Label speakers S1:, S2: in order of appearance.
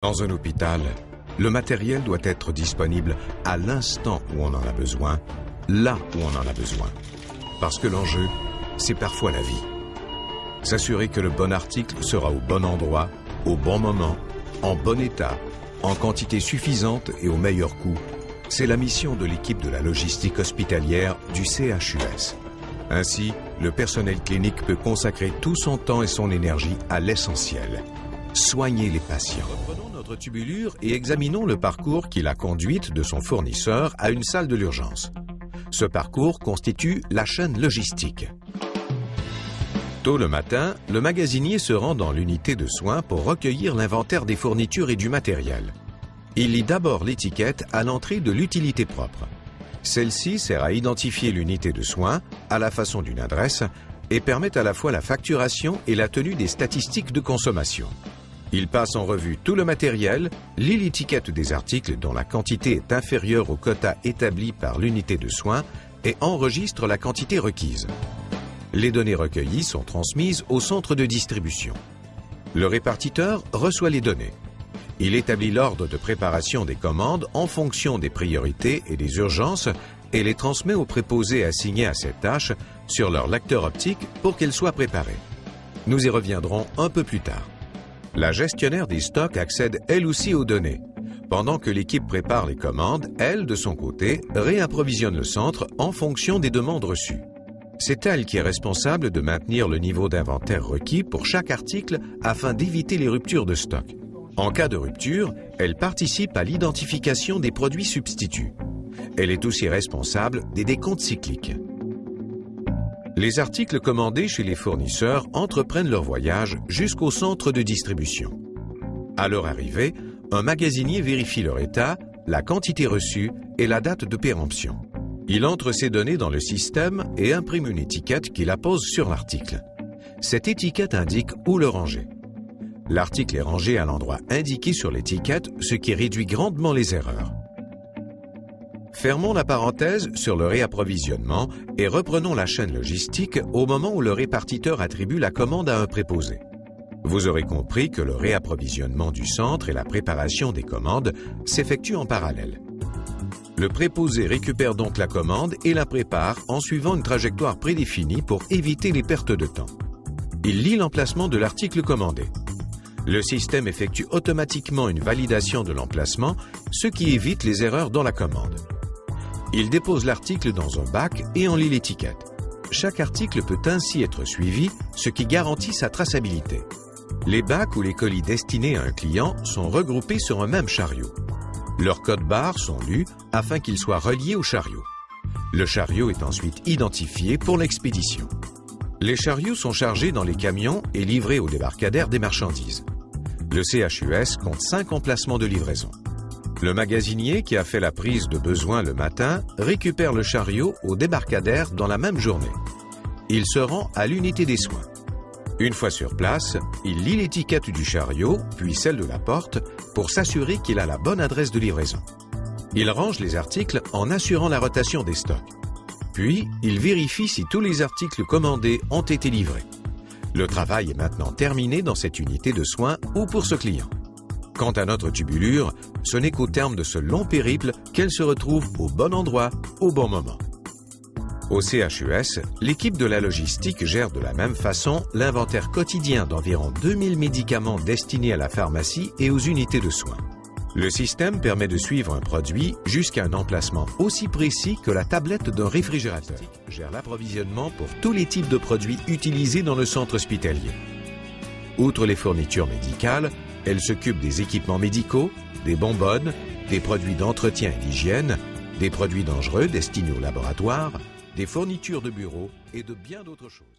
S1: Dans un hôpital, le matériel doit être disponible à l'instant où on en a besoin, là où on en a besoin. Parce que l'enjeu, c'est parfois la vie. S'assurer que le bon article sera au bon endroit, au bon moment, en bon état, en quantité suffisante et au meilleur coût, c'est la mission de l'équipe de la logistique hospitalière du CHUS. Ainsi, le personnel clinique peut consacrer tout son temps et son énergie à l'essentiel. Soigner les patients. Reprenons notre tubulure et examinons le parcours qui l'a conduite de son fournisseur à une salle de l'urgence. Ce parcours constitue la chaîne logistique. Tôt le matin, le magasinier se rend dans l'unité de soins pour recueillir l'inventaire des fournitures et du matériel. Il lit d'abord l'étiquette à l'entrée de l'utilité propre. Celle-ci sert à identifier l'unité de soins à la façon d'une adresse et permet à la fois la facturation et la tenue des statistiques de consommation. Il passe en revue tout le matériel, lit l'étiquette des articles dont la quantité est inférieure au quota établi par l'unité de soins et enregistre la quantité requise. Les données recueillies sont transmises au centre de distribution. Le répartiteur reçoit les données. Il établit l'ordre de préparation des commandes en fonction des priorités et des urgences et les transmet aux préposés assignés à cette tâche sur leur lecteur optique pour qu'elles soient préparées. Nous y reviendrons un peu plus tard. La gestionnaire des stocks accède elle aussi aux données. Pendant que l'équipe prépare les commandes, elle, de son côté, réapprovisionne le centre en fonction des demandes reçues. C'est elle qui est responsable de maintenir le niveau d'inventaire requis pour chaque article afin d'éviter les ruptures de stock. En cas de rupture, elle participe à l'identification des produits substituts. Elle est aussi responsable des décomptes cycliques. Les articles commandés chez les fournisseurs entreprennent leur voyage jusqu'au centre de distribution. À leur arrivée, un magasinier vérifie leur état, la quantité reçue et la date de péremption. Il entre ces données dans le système et imprime une étiquette qu'il appose sur l'article. Cette étiquette indique où le ranger. L'article est rangé à l'endroit indiqué sur l'étiquette, ce qui réduit grandement les erreurs. Fermons la parenthèse sur le réapprovisionnement et reprenons la chaîne logistique au moment où le répartiteur attribue la commande à un préposé. Vous aurez compris que le réapprovisionnement du centre et la préparation des commandes s'effectuent en parallèle. Le préposé récupère donc la commande et la prépare en suivant une trajectoire prédéfinie pour éviter les pertes de temps. Il lit l'emplacement de l'article commandé. Le système effectue automatiquement une validation de l'emplacement, ce qui évite les erreurs dans la commande. Il dépose l'article dans un bac et en lit l'étiquette. Chaque article peut ainsi être suivi, ce qui garantit sa traçabilité. Les bacs ou les colis destinés à un client sont regroupés sur un même chariot. Leurs codes barres sont lus afin qu'ils soient reliés au chariot. Le chariot est ensuite identifié pour l'expédition. Les chariots sont chargés dans les camions et livrés au débarcadère des marchandises. Le CHUS compte 5 emplacements de livraison. Le magasinier qui a fait la prise de besoin le matin récupère le chariot au débarcadère dans la même journée. Il se rend à l'unité des soins. Une fois sur place, il lit l'étiquette du chariot, puis celle de la porte, pour s'assurer qu'il a la bonne adresse de livraison. Il range les articles en assurant la rotation des stocks. Puis, il vérifie si tous les articles commandés ont été livrés. Le travail est maintenant terminé dans cette unité de soins ou pour ce client. Quant à notre tubulure, ce n'est qu'au terme de ce long périple qu'elle se retrouve au bon endroit, au bon moment. Au CHUS, l'équipe de la logistique gère de la même façon l'inventaire quotidien d'environ 2000 médicaments destinés à la pharmacie et aux unités de soins. Le système permet de suivre un produit jusqu'à un emplacement aussi précis que la tablette d'un réfrigérateur. Gère l'approvisionnement pour tous les types de produits utilisés dans le centre hospitalier. Outre les fournitures médicales, elle s'occupe des équipements médicaux, des bonbonnes, des produits d'entretien et d'hygiène, des produits dangereux destinés au laboratoire, des fournitures de bureau et de bien d'autres choses.